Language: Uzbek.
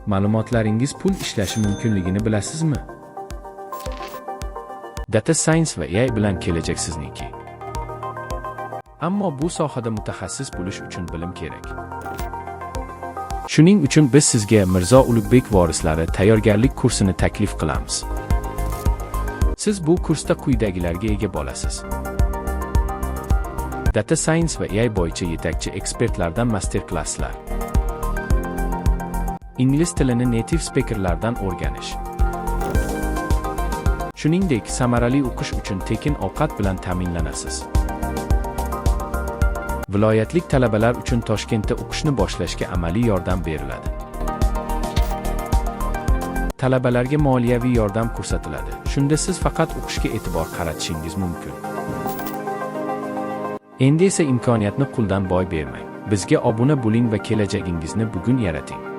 Ma'lumotlaringiz pul ishlashi mumkinligini bilasizmi? Data Science va AI bilan kelajak sizniki. Ammo bu sohada mutaxassis bo'lish uchun bilim kerak. Shuning uchun biz sizga Mirzo Ulug'bek vorislari tayyorgarlik kursini taklif qilamiz. Siz bu kursda quyidagilarga ega bo'lasiz. Data Science va AI bo'yicha yetakchi ekspertlardan master-klasslar. Ingliz tilini native speakerlardan o'rganish. Shuningdek, samarali o'qish uchun tekin ovqat bilan ta'minlanasiz. Viloyatlik talabalar uchun Toshkentda o'qishni boshlashga amaliy yordam beriladi. Talabalarga moliyaviy yordam ko'rsatiladi. Shunda siz faqat o'qishga e'tibor qaratishingiz mumkin. Endi esa imkoniyatni quldan boy bermang. Bizga obuna bo'ling va kelajagingizni bugun yarating.